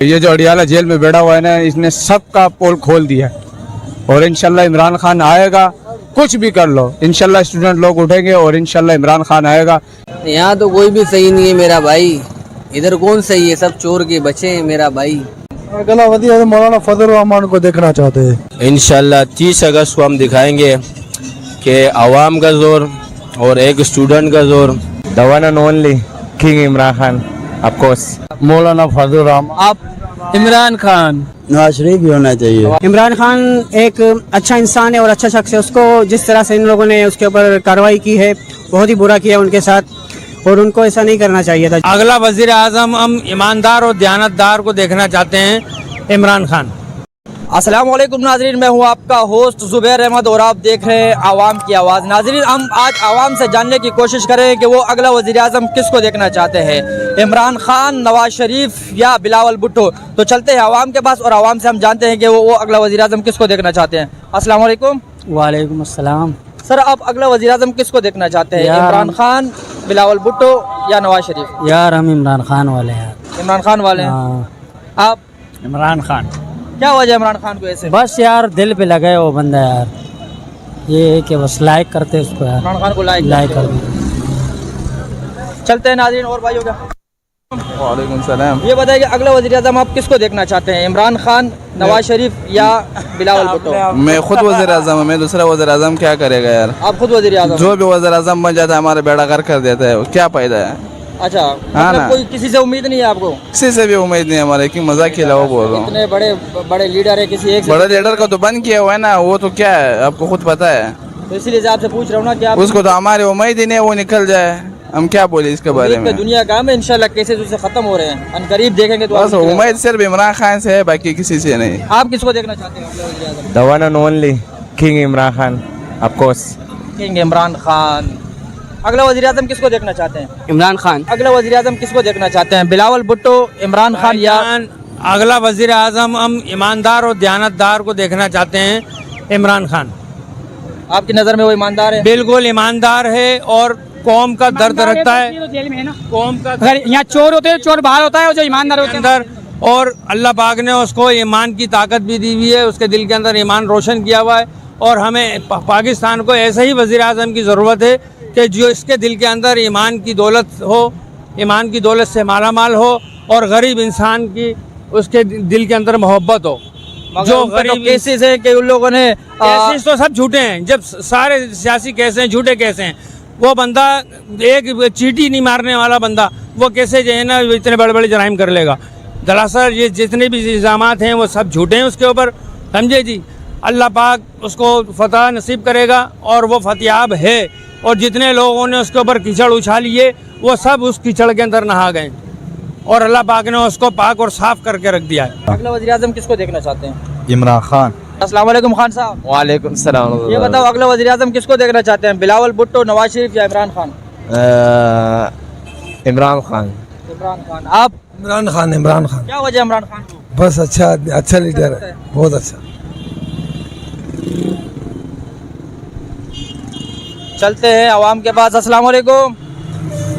یہ جو اڈیالہ جیل میں بیٹھا ہوا ہے نا، اس نے سب کا پول کھول دیا اور انشاءاللہ عمران خان آئے گا. کچھ بھی کر لو انشاءاللہ اسٹوڈنٹ لوگ اٹھیں گے اور انشاءاللہ عمران خان آئے گا. یہاں تو کوئی بھی صحیح نہیں ہے میرا بھائی، ادھر کون صحیح ہے، سب چور کے بچے ہیں میرا بھائی. اگلا وزیر مولانا فضل الرحمان کو دیکھنا چاہتے ہیں. انشاءاللہ 30 اگست کو ہم دکھائیں گے کہ عوام کا زور اور ایک اسٹوڈنٹ کا زور. The one and only King Imran Khan, of course. مولانا فضل الرحمان. آپ عمران خان. نواز شریف بھی ہونا چاہیے. عمران خان ایک اچھا انسان ہے اور اچھا شخص ہے. اس کو جس طرح سے ان لوگوں نے اس کے اوپر کارروائی کی ہے بہت ہی برا کیا ان کے ساتھ، اور ان کو ایسا نہیں کرنا چاہیے تھا. اگلا وزیر اعظم ہم ایماندار اور دیانتدار کو دیکھنا چاہتے ہیں، عمران خان. السلام علیکم ناظرین، میں ہوں آپ کا ہوسٹ زبیر احمد اور آپ دیکھ رہے ہیں عوام کی آواز. ناظرین، ہم آج عوام سے جاننے کی کوشش کریں کہ وہ اگلا وزیر اعظم کس کو دیکھنا چاہتے ہیں، عمران خان، نواز شریف یا بلاول بھٹو. تو چلتے ہیں عوام کے پاس اور عوام سے ہم جانتے ہیں کہ وہ اگلا وزیر اعظم کس کو دیکھنا چاہتے ہیں. السلام علیکم. وعلیکم السلام. سر، آپ اگلا وزیر اعظم کس کو دیکھنا چاہتے ہیں، عمران خان، بلاول بھٹو یا نواز شریف؟ یار ہم عمران خان والے ہیں. عمران خان والے ہیں. آپ؟ عمران خان. کیا وجہ ہے عمران خان کو ایسے؟ بس یار دل پہ لگے وہ بندہ یار، یہ ہے کہ بس لائک کرتے اس کو یار. عمران خان کو لائک کرتے. چلتے ہیں ناظرین اور بھائیوں کا. وعلیکم السلام. یہ بتائیے کہ اگلا وزیر اعظم آپ کس کو دیکھنا چاہتے ہیں، عمران خان، نواز شریف یا بلاول بھٹو؟ میں خود وزیر اعظم ہوں، میں دوسرا وزیر اعظم کیا کرے گا یار؟ آپ خود وزیر اعظم؟ جو بھی وزیر اعظم بن جاتا ہے ہمارا بیڑا غرق کر دیتا ہے، کیا فائدہ ہے؟ اچھا، ہاں مطلب نا. کوئی کسی سے امید نہیں ہے آپ کو؟ کسی سے بھی امید نہیں ہے ہمارے، کہ مزاق کے علاوہ بول رہا ہوں. اتنے بڑے بڑے لیڈر ہے، کسی ایک سے؟ بڑے لیڈر کو تو بند کیا ہوا ہے نا، وہ تو کیا ہے آپ کو خود پتا ہے. تو اسی لیے آپ سے پوچھ رہا ہوں نا کہ آپ اس کو تو ہماری امید ہی نہیں ہے وہ نکل جائے. ہم کیا بولے اس کے بارے میں؟ دنیا کام ہے، انشاءاللہ کیسز اس سے ختم ہو رہے ہیں، ان قریب دیکھیں گے. تو بس امید صرف عمران خان سے ہے، باقی کسی سے نہیں. آپ کس کو دیکھنا چاہتے ہیں اگلا وزیر اعظم؟ The one and only King Imran Khan, of course. King Imran Khan. اگلا وزیر اعظم کس کو دیکھنا چاہتے ہیں؟ عمران خان. اگلا وزیر اعظم کس کو دیکھنا چاہتے ہیں، بلاول بھٹو، عمران خان یا؟ اگلا وزیر اعظم ہم ایماندار اور دیانتدار کو دیکھنا چاہتے ہیں، عمران خان. آپ کی نظر میں وہ ایماندار ہے؟ بالکل ایماندار ہے اور قوم کا درد رکھتا ہے. قوم کا یہاں چور ہوتے ہیں، چور باہر ہوتا ہے، اور جو ایماندار ہوتے ہیں اندر، اور اللہ پاک نے اس کو ایمان کی طاقت بھی دی ہوئی ہے، اس کے دل کے اندر ایمان روشن کیا ہوا ہے. اور ہمیں پاکستان کو ایسے ہی وزیر اعظم کی ضرورت ہے کہ جو اس کے دل کے اندر ایمان کی دولت ہو، ایمان کی دولت سے مالا مال ہو، اور غریب انسان کی اس کے دل کے اندر محبت ہو. جو غریب کیسز ہے کہ ان لوگوں نے کیسز تو سب جھوٹے ہیں، جب سارے سیاسی کیسے ہیں جھوٹے کیسے ہیں. وہ بندہ ایک چیٹی نہیں مارنے والا بندہ وہ کیسے جو ہے نا اتنے بڑے بڑے جرائم کر لے گا. دراصل یہ جتنے بھی الزامات ہیں وہ سب جھوٹے ہیں اس کے اوپر، سمجھے جی. اللہ پاک اس کو فتح نصیب کرے گا اور وہ فتیاب ہے. اور جتنے لوگوں نے اس کے اوپر کیچڑ اچھالی ہے وہ سب اس کیچڑ کے اندر نہا گئے اور اللہ پاک نے اس کو پاک اور صاف کر کے رکھ دیا ہے. اگلا وزیر اعظم کس کو دیکھنا چاہتے ہیں؟ عمران خان. السلام علیکم خان صاحب. وعلیکم السلام. یہ بتاؤ اگلا وزیر اعظم کس کو دیکھنا چاہتے ہیں، بلاول بھٹو، نواز شریف یا عمران خان؟ عمران خان. عمران خان. آپ؟ عمران خان. عمران خان. کیا وجہ عمران خان کو؟ بس اچھا آدمی، اچھا لیڈر ہے، بہت اچھا. چلتے ہیں عوام کے پاس. السلام علیکم.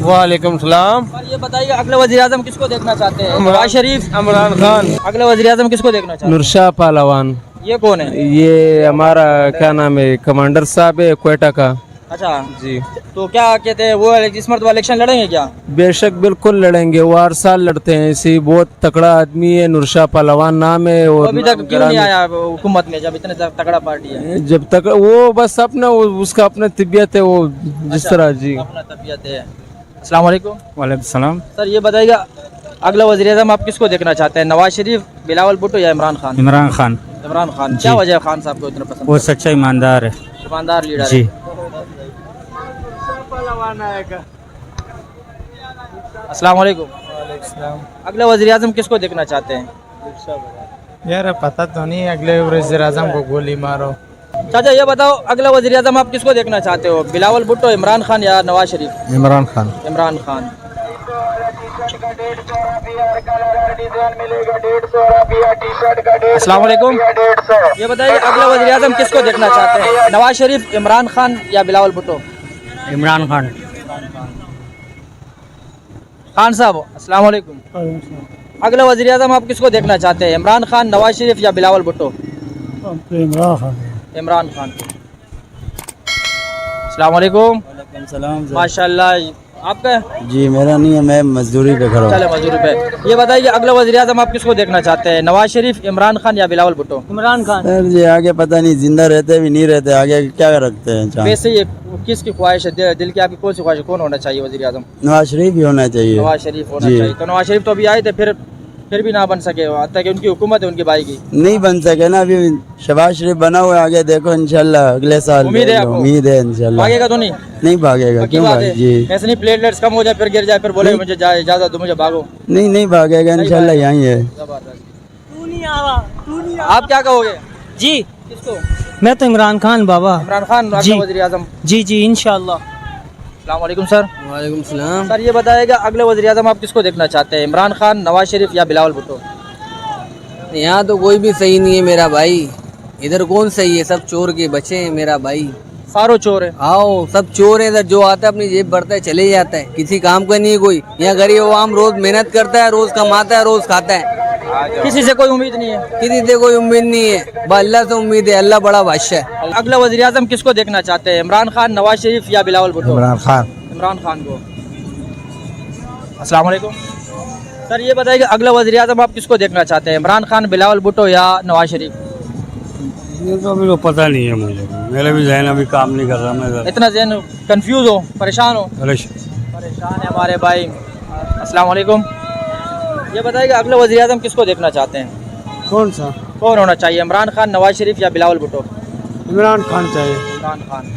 وعلیکم السلام. یہ بتائیے اگلا وزیر اعظم کس کو دیکھنا چاہتے ہیں، نواز شریف، عمران خان. اگلا وزیر اعظم کس کو دیکھنا چاہتے نورشاہ پہلوان. ہیں؟ یہ کون ہے؟ یہ ہمارا کیا نام ہے، کمانڈر صاحب ہے کوئٹہ کا. اچھا جی. تو کیا کہتے ہیں وہ اس مرتبہ الیکشن لڑیں گے کیا؟ بے شک بالکل لڑیں گے، وہ ہر سال لڑتے ہیں. اسی بہت تکڑا آدمی ہے، نورشاہ پہلوان نام ہے. وہ اور ابھی تک کیوں نہیں آیا حکومت میں جب اتنے تکڑا پارٹی ہے؟ جب تک وہ بس اپنا اس کا اپنا طبیعت ہے، وہ جس طرح. جی. اپنا طبیعت ہے. السلام علیکم. وعلیکم السلام. سر یہ بتائیے گا اگلا وزیر اعظم آپ کس کو دیکھنا چاہتے ہیں، نواز شریف، بلاول بھٹو یا عمران خان؟ عمران خان. عمران خان. کیا وجہ ہے خان صاحب کو اتنا پسند؟ وہ سچا ایماندار ہے. ایماندار لیڈر ہے. جی. السلام علیکم. اگلا وزیر اعظم کس کو دیکھنا چاہتے ہیں؟ یار پتہ تو نہیں، اگلے وزیر اعظم کو گولی مارو. چاچا یہ بتاؤ اگلا وزیر اعظم آپ کس کو دیکھنا چاہتے ہو، بلاول بھٹو، عمران خان یا نواز شریف؟ عمران خان. عمران خان. السلام علیکم. یہ بتائیے اگلا وزیر اعظم کس کو دیکھنا چاہتے ہیں، نواز شریف، عمران خان یا بلاول بھٹو؟ عمران خان. خان صاحب السلام علیکم. अगला वज़ीर आज़म आप किसको देखना चाहते हैं, इमरान खान, नवाज शरीफ या बिलावल भुट्टो? इमरान खान। इमरान खान। अस्सलाम वालेकुम। माशाल्लाह। आपका? जी मेरा नहीं है, मैं मजदूरी पे खड़ा हूँ। चले मजदूरी पे। ये बताइए अगला वज़ीर आज़म आप किसको देखना चाहते हैं, नवाज शरीफ, इमरान खान या बिलावल भुट्टो? इमरान खान। सर जी आगे पता नहीं, जिंदा रहते भी नहीं रहते, आगे क्या रखते हैं चांस। वैसे ये किसकी ख्वाहिश है, दिल की आपकी कौन सी ख्वाहिश है, कौन होना चाहिए वज़ीर आज़म? नवाज शरीफ ही होना चाहिए। नवाज शरीफ होना जी। चाहिए। तो नवाज शरीफ तो अभी आए थे, फिर भी ना बन सके, ताकि उनकी हुकूमत है उनके भाई की। नहीं बन सके ना, अभी शहबाज शरीफ बना हुआ है, आगे देखो इंशाल्लाह अगले साल उम्मीद है आपको? उम्मीद है इंशाल्लाह। भागेगा तो नहीं? नहीं भागेगा, पक्की क्यों बात भाग है? जी ऐसे नहीं प्लेटलेट्स कम हो जाए फिर गिर जाए, फिर बोले मुझे इजाजत दो, मुझे भागो। नहीं भागेगा इंशाल्लाह, यहीं है। आप क्या कहोगे? जी किसको? मैं तो इमरान खान बाबा। इमरान खान जी। अगला वज़ीर आज़म। जी इंशाल्लाह। अस्सलाम वालेकुम सर। वालेकुम सलाम। सर ये बताइएगा अगले वज़ीर आज़म आप किसको देखना चाहते हैं, इमरान खान, नवाज शरीफ या बिलावल भुट्टो? यहाँ तो कोई भी सही नहीं है मेरा भाई, इधर कौन सही है, सब चोर के बच्चे हैं मेरा भाई। सारो चोर है। आओ सब चोर है, इधर जो आता है अपनी जेब भरता है चले जाता है, किसी काम का नहीं है कोई। यहाँ गरीब आवाम रोज मेहनत करता है, रोज कमाता है, रोज खाता है, किसी से कोई उम्मीद नहीं है। किसी से कोई उम्मीद नहीं है, बस अल्लाह से उम्मीद है, अल्लाह बड़ा बादशाह है। अगला वज़ीर आज़म किसको देखना चाहते हैं, इमरान खान, नवाज शरीफ या बिलावल भुट्टो? इमरान खान। इमरान खान को। अस्सलाम वालेकुम सर ये बताइए अगला वज़ीर आज़म आप किसको देखना चाहते हैं, इमरान खान, बिलावल भुट्टो या नवाज शरीफ? ये तो अभी तो पता नहीं है मुझे, मेरा भी ज़हन अभी काम नहीं कर रहा, मैं इतना ज़हन कंफ्यूज हो, परेशान हो? परेशान। परेशान है हमारे भाई। अस्सलाम वालेकुम। ये बताइए अगला वज़ीर आज़म किसको देखना चाहते हैं, कौन सा? कौन होना चाहिए, इमरान खान, नवाज शरीफ या बिलावल भुट्टो? इमरान खान चाहिए। इमरान खान।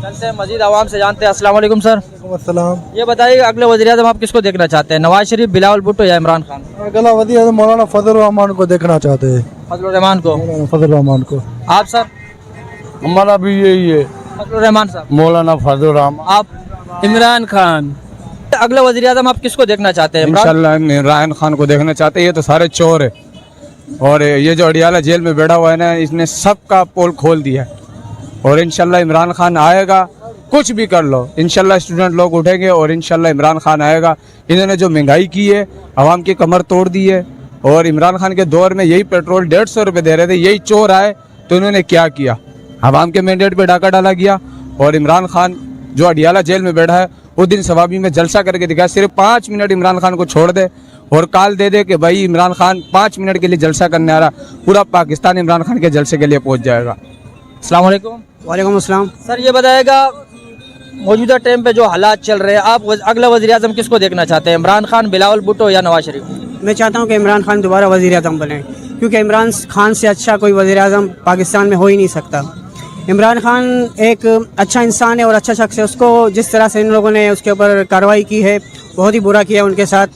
चलते हैं मजीद आवाम से जानते हैं। अस्सलाम वालेकुम सर। अस्सलाम। ये बताइए अगले वज़ीर आज़म आप किसको देखना चाहते हैं, नवाज शरीफ, बिलावल भुट्टो या इमरान खान? अगला वज़ीर आज़म मौलाना फजल रहमान को देखना चाहते हैं। फजलुर रहमान को। मौलाना फजल रहमान को। आप सर? हमारा भी यही है, फजलुर रहमान साहब। मौलाना फजल रहमान। आप? इमरान खान। अगला वज़ीर आज़म आप किसको देखना चाहते हैं, इंशाल्लाह इमरान खान को देखना चाहते हैं। ये तो सारे चोर है, और ये जो अडियाला जेल में बैठा हुआ है ना, इसने सबका पोल खोल दिया है। और इंशाल्लाह इमरान खान आएगा, कुछ भी कर लो, इंशाल्लाह स्टूडेंट लोग उठेंगे और इंशाल्लाह इमरान खान आएगा। इन्होंने जो महंगाई की है, आवाम की कमर तोड़ दी है, और इमरान खान के दौर में यही पेट्रोल 150 रुपये दे रहे थे, यही चोर आए तो इन्होंने क्या किया, आवाम के मैंडेट पे डाका डाला गया। और इमरान खान जो अडियाला जेल में बैठा है, वो दिन सवाबी में जलसा करके दिखाया, सिर्फ 5 मिनट इमरान खान को छोड़ दे और कॉल दे दे कि भाई इमरान खान 5 मिनट के लिए जलसा करने आ रहा, पूरा पाकिस्तान इमरान खान के जलसे के लिए पहुंच जाएगा। अस्सलाम वालेकुम। वालेकुम अस्सलाम। सर ये बताएगा मौजूदा टाइम पे जो हालात चल रहे हैं, आप अगला वज़ीर आज़म किसको देखना चाहते हैं, इमरान खान, बिलावल भुट्टो या नवाज शरीफ? मैं चाहता हूँ कि इमरान खान दोबारा वज़ीर आज़म बने, क्योंकि इमरान खान से अच्छा कोई वज़ीर आज़म पाकिस्तान में हो ही नहीं सकता। इमरान खान एक अच्छा इंसान है और अच्छा शख्स है, उसको जिस तरह से इन लोगों ने उसके ऊपर कार्रवाई की है, बहुत ही बुरा किया उनके साथ,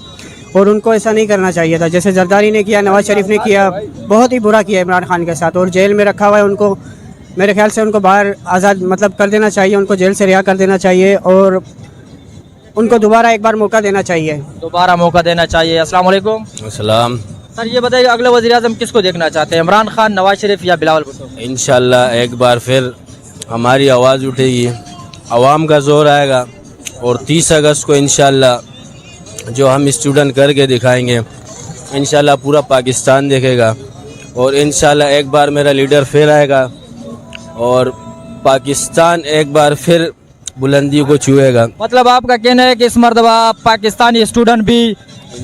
और उनको ऐसा नहीं करना चाहिए था। जैसे जरदारी ने किया, नवाज शरीफ ने किया, बहुत ही बुरा किया इमरान खान के साथ, और जेल में रखा हुआ है उनको। मेरे ख्याल से उनको बाहर आज़ाद मतलब कर देना चाहिए, उनको जेल से रिहा कर देना चाहिए, और उनको दोबारा एक बार मौका देना चाहिए। दोबारा मौका देना चाहिए। अस्सलाम वालेकुम। अस्सलाम। सर ये बताइए अगला वज़ीर आज़म किसको देखना चाहते हैं, इमरान खान, नवाज शरीफ या बिलावल भुट्टो? इंशाल्लाह एक बार फिर हमारी आवाज़ उठेगी, आवाम का जोर आएगा, और 30 अगस्त को इंशाल्लाह जो हम स्टूडेंट करके दिखाएंगे, इंशाल्लाह पूरा पाकिस्तान देखेगा, और इंशाल्लाह एक बार मेरा लीडर फिर आएगा और पाकिस्तान एक बार फिर बुलंदी को छुएगा। मतलब आपका कहना है कि इस मरतबा पाकिस्तानी स्टूडेंट भी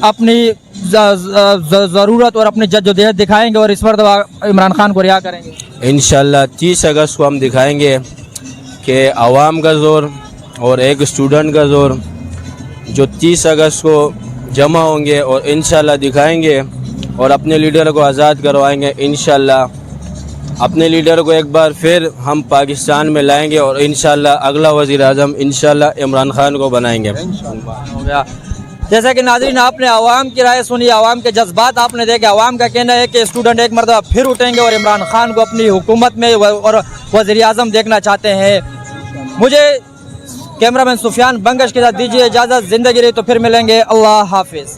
अपनी ज़रूरत और अपनी जद्दोजहद दिखाएंगे और इस मरतबा इमरान खान को रिहा करेंगे? इंशाल्लाह 30 अगस्त को हम दिखाएंगे कि आवाम का ज़ोर और एक स्टूडेंट का ज़ोर जो 30 अगस्त को जमा होंगे, और इंशाल्लाह दिखाएंगे और अपने लीडर को आज़ाद करवाएंगे। इंशाल्लाह अपने लीडर को एक बार फिर हम पाकिस्तान में लाएंगे, और इंशाल्लाह अगला वज़ीर आज़म इंशाल्लाह इमरान खान को बनाएंगे। हो गया। जैसा कि नाज़रीन आपने आवाम की राय सुनी, आवाम के जज्बात आपने देखे। आवाम का कहना है कि स्टूडेंट एक मरतबा फिर उठेंगे और इमरान खान को अपनी हुकूमत में और वज़ीर आज़म देखना चाहते हैं। मुझे कैमरामैन सुफियान बंगश के साथ दीजिए इजाज़त। ज़िंदगी रही तो फिर मिलेंगे। अल्लाह हाफिज़।